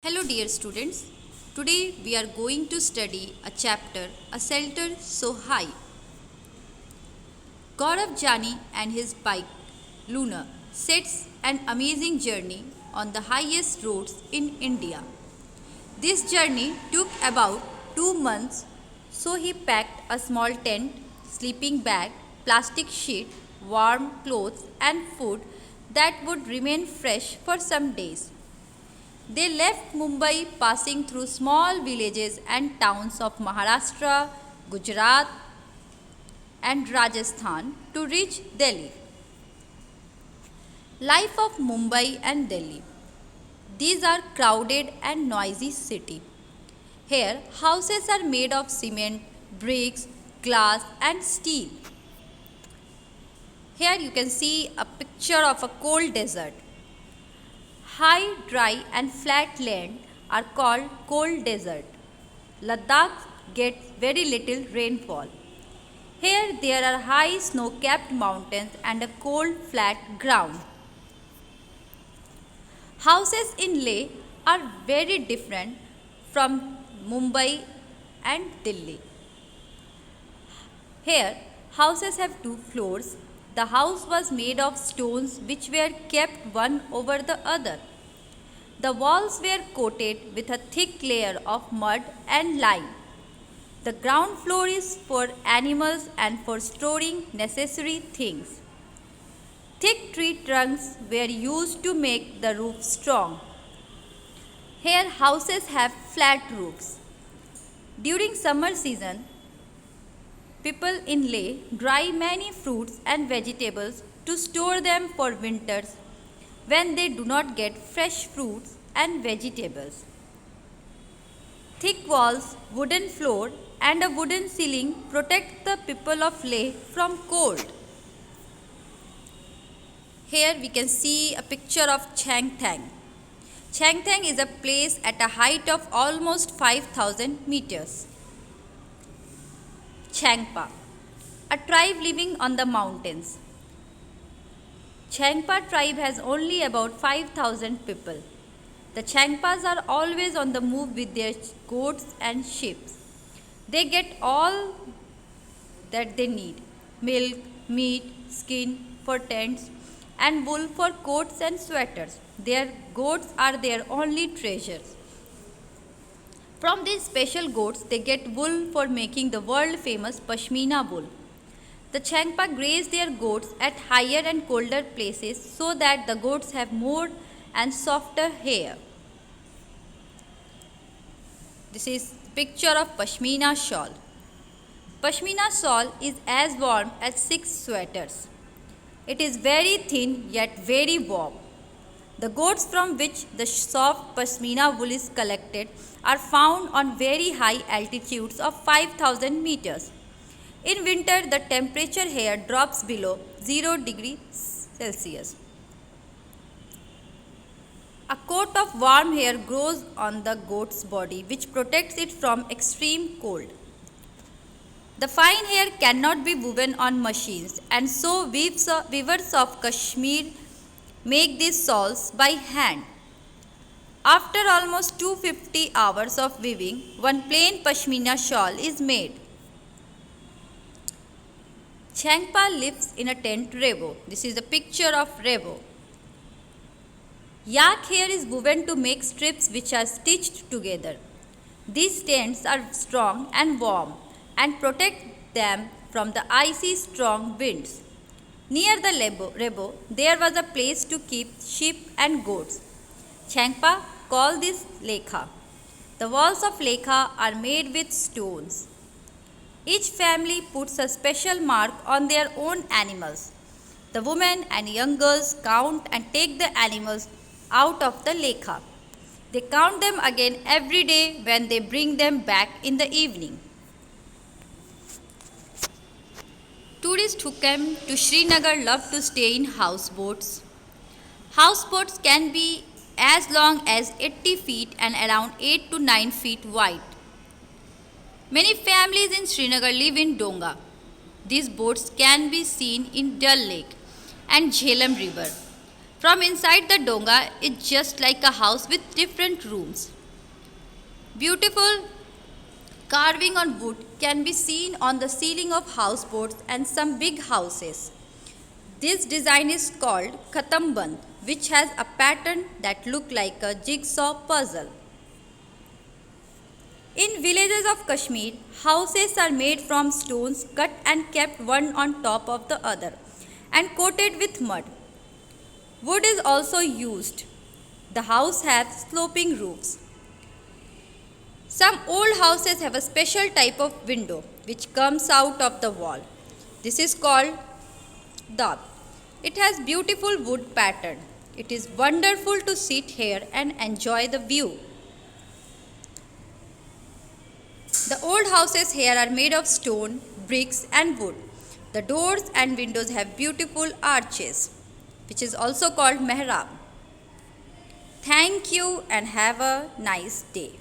Hello dear students, today we are going to study a chapter, A Shelter So High. Gaurav Jani and his bike, Luna, sets an amazing journey on the highest roads in India. This journey took about 2 months, so he packed a small tent, sleeping bag, plastic sheet, warm clothes and food that would remain fresh for some days. They left Mumbai passing through small villages and towns of Maharashtra, Gujarat, and Rajasthan to reach Delhi. Life of Mumbai and Delhi. These are crowded and noisy city. Here, houses are made of cement, bricks, glass, and steel. Here you can see a picture of a cold desert. High, dry and flat land are called cold desert. Ladakh gets very little rainfall. Here there are high snow-capped mountains and a cold flat ground. Houses in Leh are very different from Mumbai and Delhi. Here houses have 2 floors. The house was made of stones which were kept one over the other. The walls were coated with a thick layer of mud and lime. The ground floor is for animals and for storing necessary things. Thick tree trunks were used to make the roof strong. Here houses have flat roofs. During summer season, people in Leh dry many fruits and vegetables to store them for winters when they do not get fresh fruits and vegetables. Thick walls, wooden floor and a wooden ceiling protect the people of Leh from cold. Here we can see a picture of Changthang. Changthang is a place at a height of almost 5,000 meters. Changpa, a tribe living on the mountains. Changpa tribe has only about 5,000 people. The Changpas are always on the move with their goats and sheep. They get all that they need: milk, meat, skin for tents, and wool for coats and sweaters. Their goats are their only treasures. From these special goats, they get wool for making the world famous Pashmina wool. The Changpa graze their goats at higher and colder places so that the goats have more and softer hair. This is picture of Pashmina shawl. Pashmina shawl is as warm as 6 sweaters. It is very thin yet very warm. The goats from which the soft Pashmina wool is collected are found on very high altitudes of 5,000 meters. In winter, the temperature here drops below 0 degrees Celsius. A coat of warm hair grows on the goat's body which protects it from extreme cold. The fine hair cannot be woven on machines, and so weavers of Kashmir make these shawls by hand. After almost 250 hours of weaving, one plain Pashmina shawl is made. Changpa lives in a tent rebo. This is a picture of rebo. Yak hair is woven to make strips which are stitched together. These tents are strong and warm and protect them from the icy strong winds. Near the rebo, there was a place to keep sheep and goats. Changpa call this lekha. The walls of lekha are made with stones. Each family puts a special mark on their own animals. The women and young girls count and take the animals out of the lekha. They count them again every day when they bring them back in the evening. Tourists who come to Srinagar love to stay in houseboats. Houseboats can be as long as 80 feet and around 8 to 9 feet wide. Many families in Srinagar live in Donga. These boats can be seen in Dal Lake and Jhelum River. From inside the donga, it's just like a house with different rooms. Beautiful carving on wood can be seen on the ceiling of houseboats and some big houses. This design is called Khatamband, which has a pattern that looks like a jigsaw puzzle. In villages of Kashmir, houses are made from stones cut and kept one on top of the other and coated with mud. Wood is also used. The house has sloping roofs. Some old houses have a special type of window which comes out of the wall. This is called dab. It has beautiful wood pattern. It is wonderful to sit here and enjoy the view. The old houses here are made of stone, bricks and wood. The doors and windows have beautiful arches, which is also called mehrab. Thank you and have a nice day.